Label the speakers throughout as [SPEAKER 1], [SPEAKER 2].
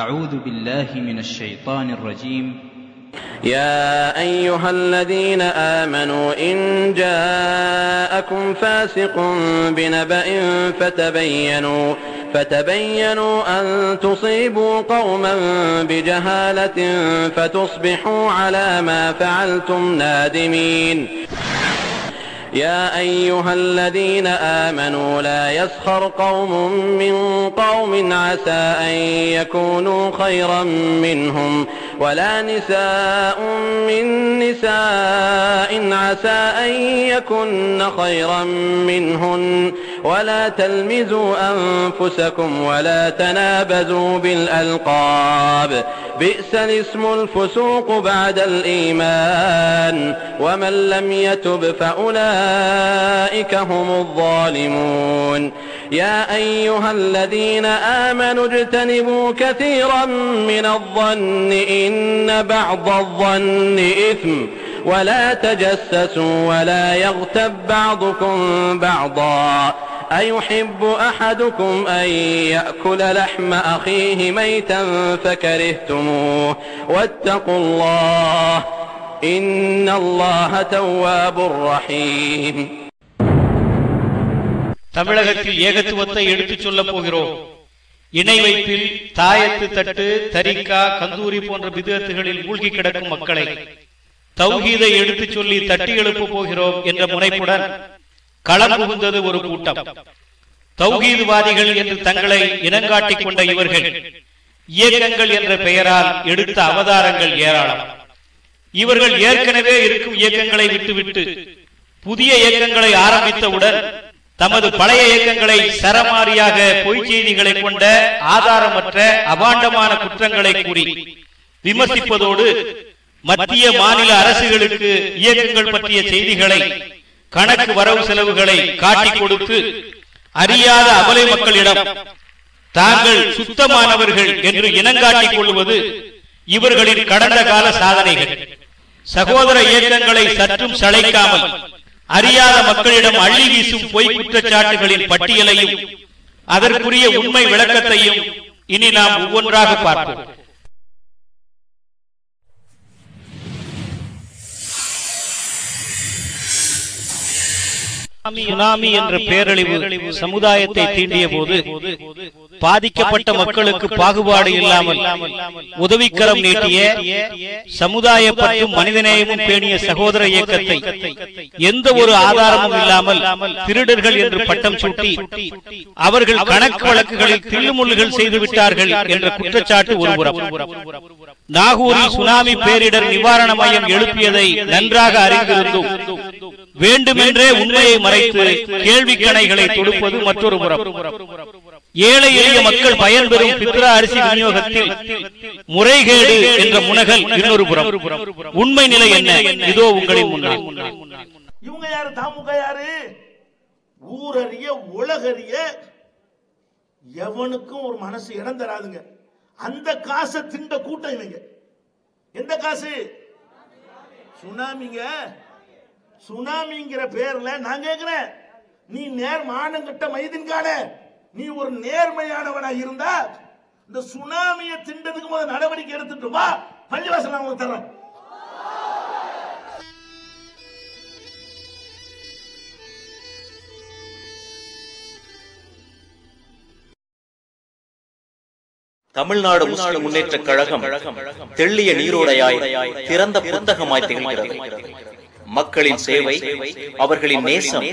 [SPEAKER 1] أعوذ بالله من الشيطان الرجيم.
[SPEAKER 2] يا أيها الذين آمنوا إن جاءكم فاسق بنبأ فتبينوا أن تصيبوا قوما بجهالة فتصبحوا على ما فعلتم نادمين. يا أيها الذين آمنوا لا يسخر قوم من قوم عسى أن يكونوا خيرا منهم ولا نساء من نساء عسى أن يكن خيرا منهن ولا تلمزوا أنفسكم ولا تنابزوا بالألقاب بئس الاسم الفسوق بعد الإيمان ومن لم يتب فأولئك هم الظالمون. يا أيها الذين آمنوا اجتنبوا كثيرا من الظن إن بعض الظن إثم ولا تجسسوا ولا يغتب بعضكم بعضا أيحب أحدكم أن يأكل لحم أخيه ميتا فكرهتموه واتقوا الله إن الله تواب رحيم.
[SPEAKER 3] தமிழகத்தில் ஏகத்துவத்தை எடுத்துச் சொல்ல போகிறோம். இணை வைப்பில் தாயத்து தட்டு தரிக்கா கந்தூரி போன்ற பிதஅத்துகளில் மூழ்கி கிடக்கும் மக்களை தௌஹீதை எடுத்துச் சொல்லி தட்டி எழுப்ப போகிறோம் என்ற முனைப்புடன் களம் புகுந்தது ஒரு கூட்டம். தௌஹீத்வாதிகள் என்று தங்களை இனங்காட்டிக் கொண்ட இவர்கள் இயக்கங்கள் என்ற பெயரால் எடுத்த அவதாரங்கள் ஏராளம். இவர்கள் ஏற்கனவே இருக்கும் இயக்கங்களை விட்டுவிட்டு புதிய இயக்கங்களை ஆரம்பித்தவுடன் தமது பழைய இயக்கங்களை சரமாரியாக பொய் செய்திகளை கொண்ட ஆதாரமற்ற அபாண்டமான குற்றங்களை கூறி விமர்சிப்பதோடு மத்திய மாநில அரசுகளுக்கு இயக்கங்கள் பற்றிய செய்திகளை கணக்கு வரவு செலவுகளை காட்டிக் கொடுத்து அறியாத அபலை மக்களிடம் தாங்கள் சுத்தமானவர்கள் என்று இனங்காட்டிக் கொள்வது இவர்களின் கடந்த கால சாதனைகள். சகோதர இயக்கங்களை சற்றும் சளைக்காமல் அறியாத மக்களிடம் அள்ளி வீசும் பொய் குற்றச்சாட்டுகளின் பட்டியலையும் அதற்குரிய உண்மை விளக்கத்தையும் இனி நாம் ஒவ்வொன்றாக பார்ப்போம். சுனாமி என்ற பேரழிவு சமுதாயத்தை தீண்டிய போது பாதிக்கப்பட்ட மக்களுக்கு பாகுபாடு இல்லாமல் உதவிக்கரம் நீட்டிய சமுதாய பற்றும் மனிதநேயமும் பேணிய சகோதர இயக்கத்தை எந்த ஒரு ஆதாரமும் இல்லாமல் திருடர்கள் என்று பட்டம் சூட்டி அவர்கள் கணக்கு வழக்குகளில் தில்லுமுள்ளுகள் செய்து விட்டார்கள் என்ற குற்றச்சாட்டு ஒருபுறம். நாகூரில் சுனாமி பேரிடர் நிவாரண மையம் எழுப்பியதை நன்றாக அறிந்திருந்தும் வேண்டுமென்றே உண்மையை மறைத்து கேள்வி கணைகளை தொடுப்பது மற்றொரு புறம். ஏழை எளிய மக்கள் பயன்பெறும் பித்ரா அரிசி விநியோகத்தில் முறைகேடு என்ற முனகல் இன்னொரு புறம். உண்மை நிலை என்ன? இதோ உங்களின் முன்னால்.
[SPEAKER 4] இவங்க யாரு? தாமுக யாரு? ஊரறிய உலகறிய எவனுக்கும் ஒரு மனசு இடம் தராதுங்க. அந்த காசை திண்ட கூட்டம் இவங்க. எந்த காசு? சுனாமிங்க. சுனாமிங்கிற பேர்ல நான் கேட்கிறேன், நீ மானங்கிட்ட மைதின்கான நீ ஒரு நேர்மையானவனா இருந்தா இந்த சுனாமியை திண்டதுக்கு முதல் நடவடிக்கை எடுத்துட்டு வா, பள்ளிவாசல் நான் உங்களுக்கு தர்றேன்.
[SPEAKER 5] தமிழ்நாடு முஸ்லிம் முன்னேற்ற கழகம் தெள்ளிய நீரோடையாய் திறந்த புத்தகமாய் திகழ்கிறது. மக்களின் சேவை, அவர்களின் நேசம்,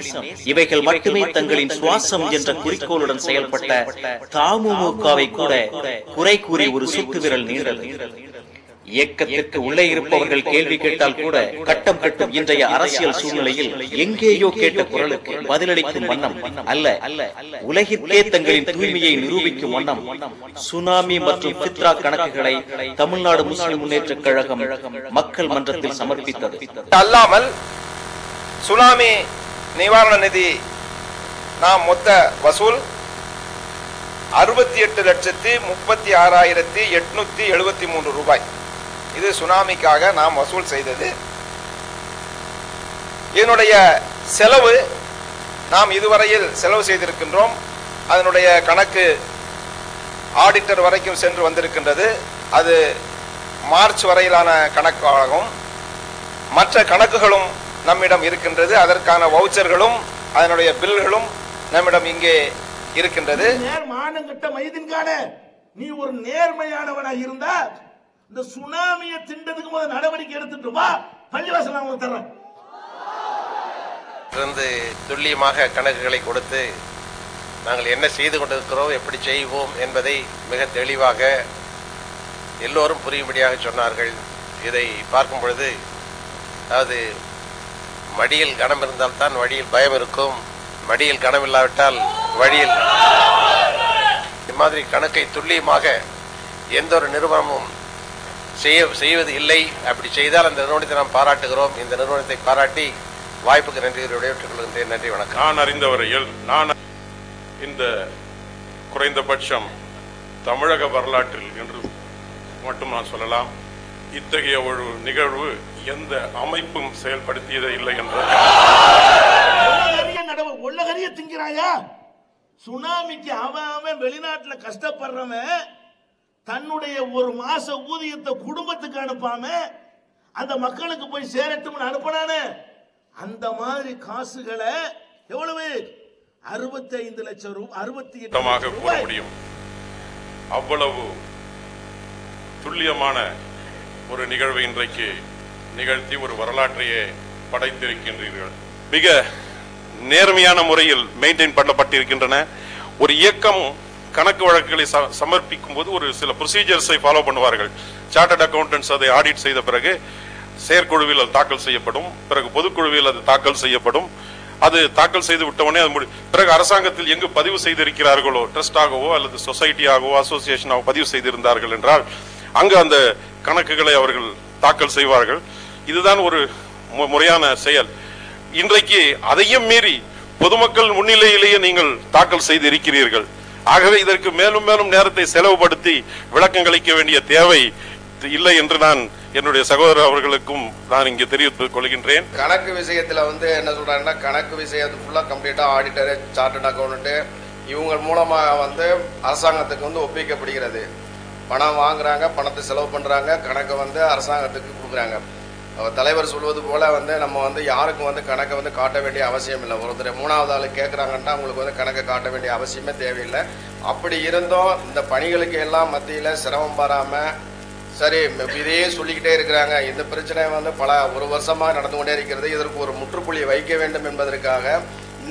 [SPEAKER 5] இவைகள் மட்டுமே தங்களின் சுவாசம் என்ற குறிக்கோளுடன் செயல்பட்ட தமுமுகவை கூட குறை கூறி ஒரு சுட்டு விரல் நீண்டது. இயக்கத்திற்கு உள்ளே இருப்பவர்கள் கேள்வி கேட்டால் கூட கட்டம் கட்டும் இன்றைய அரசியல் சூழ்நிலையில் எங்கேயோ கேட்ட குரலுக்கு பதிலளிக்கும் வண்ணம் அல்ல, உலகிற்கே தங்களின் தூய்மையை நிரூபிக்கும் வண்ணம் சுனாமி மற்றும் பித்ரா கணக்குகளை தமிழ்நாடு முஸ்லிம் முன்னேற்ற கழகம் மக்கள் மன்றத்தில் சமர்ப்பித்தது.
[SPEAKER 6] அல்லாமல் சுனாமி நிவாரண நிதி நாம் மொத்த வசூல் 68,36,873 ரூபாய். இது சுனாமிக்காக நாம் வசூல் செய்தது. இதனுடைய செலவு நாம் இதுவரையில் செலவு செய்திருக்கின்றோம். அதனுடைய கணக்கு ஆடிட்டர் வரைக்கும் சென்று வந்திருக்கின்றது. அது மார்ச் வரையிலான கணக்காகும். மற்ற கணக்குகளும் நம்மிடம் இருக்கின்றது. அதற்கான வவுச்சர்களும் அதனுடைய பில்களும் நம்மிடம் இங்கே இருக்கின்றது.
[SPEAKER 4] மானங்கட்ட மைதின்கான நீ ஒரு நேர்மையானவனா இருந்தா இந்த சுனாமியை திண்டதுக்கு முதல் நடவடிக்கை எடுத்துட்டு வா, பள்ளிவாசல் நான் உங்களுக்கு தர்றேன்.
[SPEAKER 7] துல்லியமாக கணக்குகளை கொடுத்து நாங்கள் என்ன செய்து கொண்டிருக்கிறோம், எப்படி செய்வோம் என்பதை மிக தெளிவாக எல்லோரும் புரியும்படியாக சொன்னார்கள். இதை பார்க்கும் பொழுது அதாவது மடியில் கனம் இருந்தால்தான் வழியில் பயம் இருக்கும், மடியில் கனம் இல்லாவிட்டால் வழியில் இம்மாதிரி கணக்கை துல்லியமாக எந்த ஒரு நிறுவனமும் செய்வது இல்லை. அப்படி செய்தால் அந்த நிறுவனத்தை நாம் பாராட்டுகிறோம். இந்த நிறுவனத்தை பாராட்டி வாய்ப்புக்கு நன்றி விடைபெற்றுக் கொள்கின்றேன். நன்றி, வணக்கம்.
[SPEAKER 8] நான் அறிந்தவரையில் இந்த குறைந்தபட்சம் தமிழக வரலாற்றில் என்று மட்டும் நான் சொல்லலாம், இத்தகைய ஒரு நிகழ்வு எந்த அமைப்பும் செயல்படுத்தியதே இல்லை என்பது.
[SPEAKER 4] உள்ளகரிய திங்கிறாயா? சுனாமிக்கு அவன் வெளிநாட்டில் கஷ்டப்படுறவன் தன்னுடைய ஒரு மாச ஊதியத்தை குடும்பத்துக்கு அனுப்பாம அந்த மக்களுக்கு போய் சேரட்டும்னு அனுப்பினானே, அந்த மாதிரி காசுகளை எவ்வளவு 65 லட்சம் ரூபாய் 68
[SPEAKER 8] கூற முடியும். அவ்வளவு துல்லியமான ஒரு நிகழ்வை இன்றைக்கு நிகழ்த்தி ஒரு வரலாற்றையே படைத்திருக்கின்றீர்கள். மிக நேர்மையான முறையில் மெயின்டைன் பண்ணப்பட்டிருக்கின்றன. ஒரு இயக்கம் கணக்கு வழக்குகளை சமர்ப்பிக்கும் போது ஒரு சில ப்ரொசீஜர்ஸை ஃபாலோ பண்ணுவார்கள். சார்ட்டர்ட் அக்கௌண்டன்ட்ஸ் அதை ஆடிட் செய்த பிறகு செயற்குழுவில் அது தாக்கல் செய்யப்படும், பிறகு பொதுக்குழுவில் அது தாக்கல் செய்யப்படும். அது தாக்கல் செய்து விட்டவனே அது பிறகு அரசாங்கத்தில் எங்கு பதிவு செய்திருக்கிறார்களோ, ட்ரஸ்டாகவோ அல்லது சொசைட்டியாகவோ அசோசியேஷனாகவோ பதிவு செய்திருந்தார்கள் என்றால் அங்கு அந்த கணக்குகளை அவர்கள் தாக்கல் செய்வார்கள். இதுதான் ஒரு முறையான செயல். இன்றைக்கு அதையும் மீறி பொதுமக்கள் முன்னிலையிலேயே நீங்கள் தாக்கல் செய்து இருக்கிறீர்கள். ஆகவே இதற்கு மேலும் மேலும் நேரத்தை செலவுபடுத்தி விளக்கங்களிக்க வேண்டிய தேவை இல்லை என்று நான் என்னுடைய சகோதரர் அவர்களுக்கும் நான் இங்கே தெரிவித்துக் கொள்கின்றேன்.
[SPEAKER 6] கணக்கு விஷயத்துல என்ன சொல்றாங்கன்னா, கணக்கு விஷயத்து ஃபுல்லா கம்ப்ளீட்டா ஆடிட்டர், சார்ட்டர்ட் அக்கௌண்டன்ட் இவங்க மூலமா அரசாங்கத்துக்கு ஒப்பிக்கப்படுகிறது. பணம் வாங்குறாங்க, பணத்தை செலவு பண்றாங்க, கணக்கை அரசாங்கத்துக்கு கொடுக்குறாங்க. தலைவர் சொல்வது போல நம்ம யாருக்கும் கணக்கை காட்ட வேண்டிய அவசியம் இல்லை. ஒருத்தர் மூணாவது ஆளு கேட்குறாங்கன்னா அவங்களுக்கு கணக்கை காட்ட வேண்டிய அவசியமே தேவையில்லை. அப்படி இருந்தும் இந்த பணிகளுக்கு எல்லாம் மத்தியில் சிரமம் பாராமல் சரி இதையே சொல்லிக்கிட்டே இருக்கிறாங்க. இந்த பிரச்சனை ஒரு வருஷமாக நடந்து கொண்டே இருக்கிறது. இதற்கு ஒரு முற்றுப்புள்ளி வைக்க வேண்டும் என்பதற்காக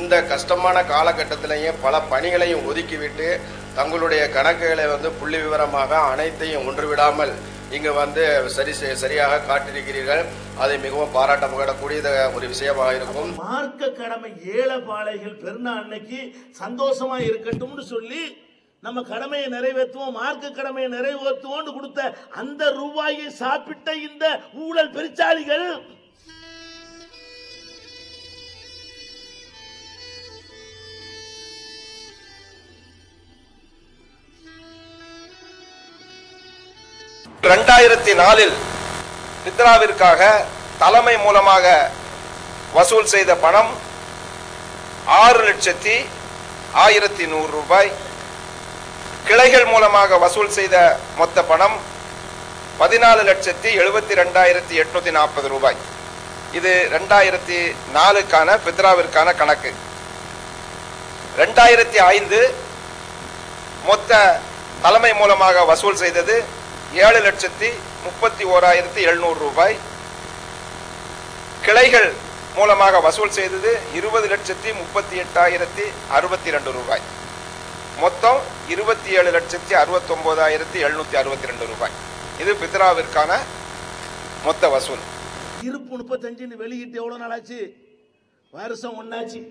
[SPEAKER 6] இந்த கஷ்டமான காலகட்டத்திலையும் பல பணிகளையும் ஒதுக்கிவிட்டு தங்களுடைய கணக்குகளை புள்ளி விவரமாக அனைத்தையும் ஒன்றுவிடாமல் இங்கு சரியாக காட்டியிருக்கிறீர்கள். அதை மிகவும் பாராட்டப்படக்கூடிய ஒரு விஷயமாக இருக்கும்.
[SPEAKER 4] மார்க்க கடமை ஏழைபாளைகள் பெருநாள் அன்னைக்கு சந்தோஷமா இருக்கட்டும்னு சொல்லி நம்ம கடமையை நிறைவேற்றுவோம், மார்க்க கடமையை நிறைவேற்றுவோம் கொடுத்த அந்த ரூபாயை சாப்பிட்ட இந்த ஊழல் பெருச்சாளிகள்
[SPEAKER 6] பித்ராவிற்காக தலைமை மூலமாக வசூல் செய்த பணம் 6,01,100 ரூபாய். கிளைகள் மூலமாக வசூல் செய்த மொத்த பணம் 14,72,840 ரூபாய். இது 2004க்கான பித்ராவிற்கான கணக்கு. 2005 மொத்த தலைமை மூலமாக வசூல் செய்தது 7,31,700 ரூபாய். கிளைகள் மூலமாக வசூல் செய்தது 20,38,062 ரூபாய். மொத்தம் 27,69,762 ரூபாய். இது பித்ராவிற்கான மொத்த வசூல்.
[SPEAKER 4] இருப்பு 35 வெளியிட்டு எவ்வளவு நாள் ஆச்சு? வருஷம் ஒன்னாச்சு.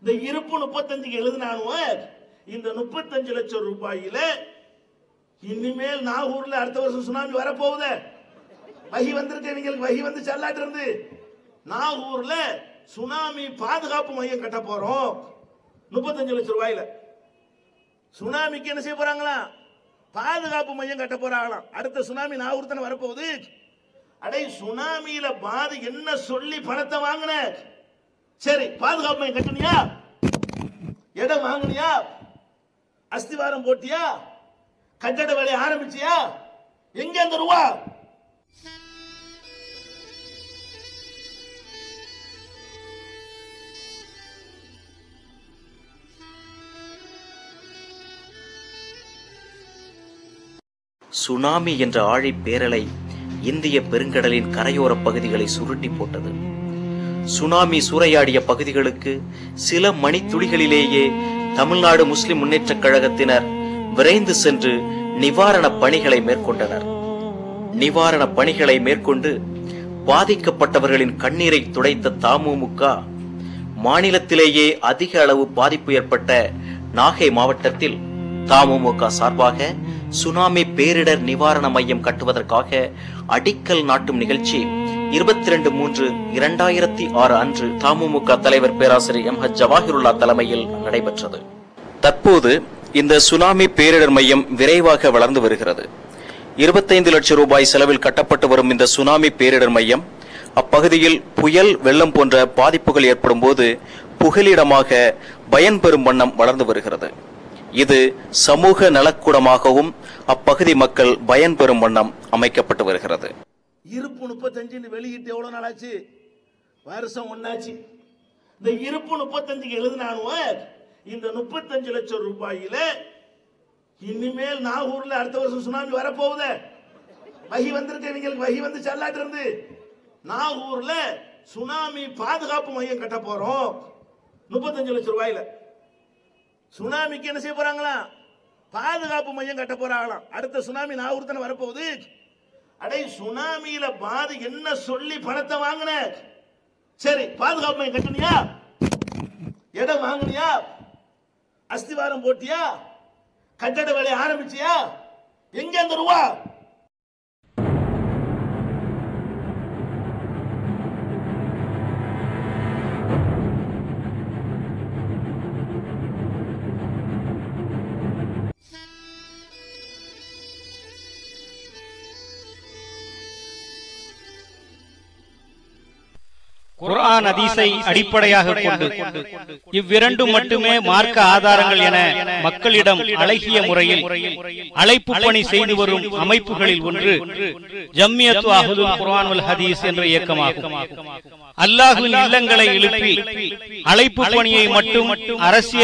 [SPEAKER 4] இந்த இருப்பு 35 எழுதினானுவ இந்த 35 லட்சம் ரூபாயில இனிமேல் நாகூர்ல அடுத்த வருஷம் சுனாமி வரப்போகுது. வகி வந்திருக்கு, வகி வந்து செல்லாட்டு இருந்து நாகூர்ல சுனாமி பாதுகாப்பு மையம் கட்ட போறோம். 35 லட்சம் ரூபாயில சுனாமிக்கு என்ன செய்ய போறாங்களா? பாதுகாப்பு மையம் கட்ட போறாங்களாம். அடுத்த சுனாமி நாகூர் தானே வரப்போகுது. அடே சுனாமியில பாதி என்ன சொல்லி பணத்தை வாங்கின? சரி, பாதுகாப்பு மையம் கட்டினியா? இடம் வாங்கினியா? அஸ்திவாரம் போட்டியா? கட்டட வேலையை ஆரம்பிச்சியா? எங்க அந்த ரூபா?
[SPEAKER 5] சுனாமி என்ற ஆழி பேரலை இந்திய பெருங்கடலின் கரையோர பகுதிகளை சுருட்டி போட்டது. சுனாமி சூறையாடிய பகுதிகளுக்கு சில மணித்துளிகளிலேயே தமிழ்நாடு முஸ்லிம் முன்னேற்றக் கழகத்தினர் விரைந்து சென்று நிவாரண பணிகளை மேற்கொண்டனர். நிவாரண பணிகளை மேற்கொண்டு பாதிக்கப்பட்டவர்களின் கண்ணீரை துடைத்த தமுமுக மாநிலத்திலேயே அதிக அளவு பாதிப்பு ஏற்பட்ட நாகை மாவட்டத்தில் தமுமுக சார்பாக சுனாமி பேரிடர் நிவாரண மையம் கட்டுவதற்காக அடிக்கல் நாட்டும் நிகழ்ச்சி 22/3/2006 அன்று தமுமுக தலைவர் பேராசிரியர் எம். ஹஜ். ஜவாஹிருல்லா தலைமையில் நடைபெற்றது. தற்போது இந்த சுனாமி பேரிடர் மையம் விரைவாக வளர்ந்து வருகிறது. 25 லட்சம் ரூபாய் செலவில் கட்டப்பட்டு வரும் இந்த சுனாமி பேரிடர் மையம் அப்பகுதியில் புயல், வெள்ளம் போன்ற பாதிப்புகள் ஏற்படும் போது புகலிடமாக பயன்பெறும் வண்ணம் வளர்ந்து வருகிறது. இது சமூக நலக்கூடமாகவும் அப்பகுதி மக்கள் பயன்பெறும் வண்ணம் அமைக்கப்பட்டு வருகிறது.
[SPEAKER 4] இருப்பு 35 வெளியிட்டு எவ்வளவு நாள் ஆச்சு? வருஷம் ஒன்னாச்சு. இந்த இருப்பு 35 எழுதினானுவ இந்த 35 லட்சம் ரூபாயில இனிமேல் நாகூர்ல அடுத்த வருஷம் சுனாமி வரப்போகுது. வகி வந்திருக்கு, இவங்களுக்கு வகி வந்து செல்லாட்டு இருந்து நாகூர்ல சுனாமி பாதுகாப்பு மையம் கட்ட போறோம் 35 லட்சம் ரூபாயில. சுனாமிக்கு என்ன செய்ய போறாங்களா? பாதுகாப்பு மையம் கட்ட போறாங்களாம். அடுத்த சுனாமி நாகூர் தானே வரப்போகுது. அடே, சுனாமியில பாதி என்ன சொல்லி பணத்தை வாங்கின? சரி, பாதுகாப்பு மையம் கட்டுனியா? இடம் வாங்கினியா? அஸ்திவாரம் போட்டியா? கட்டட வேலையை ஆரம்பிச்சியா? எங்க அந்த ரூபா?
[SPEAKER 3] குர்ஆன் ஹதீஸை அடிப்படையாக கொண்டு இவ்விரண்டும் மட்டுமே மார்க்க ஆதாரங்கள் என மக்களிடம் அழகிய முறையில் அழைப்பு பணி செய்து வரும் அமைப்புகளில் ஒன்று ஜம்மியத்து அஹ்லுல் குர்ஆன் வல் ஹதீஸ் என்ற இயக்கமாகும். அல்லாஹ்வின் இல்லங்களை எழுப்பி அழைப்பு பணியை மட்டும் அரசியல்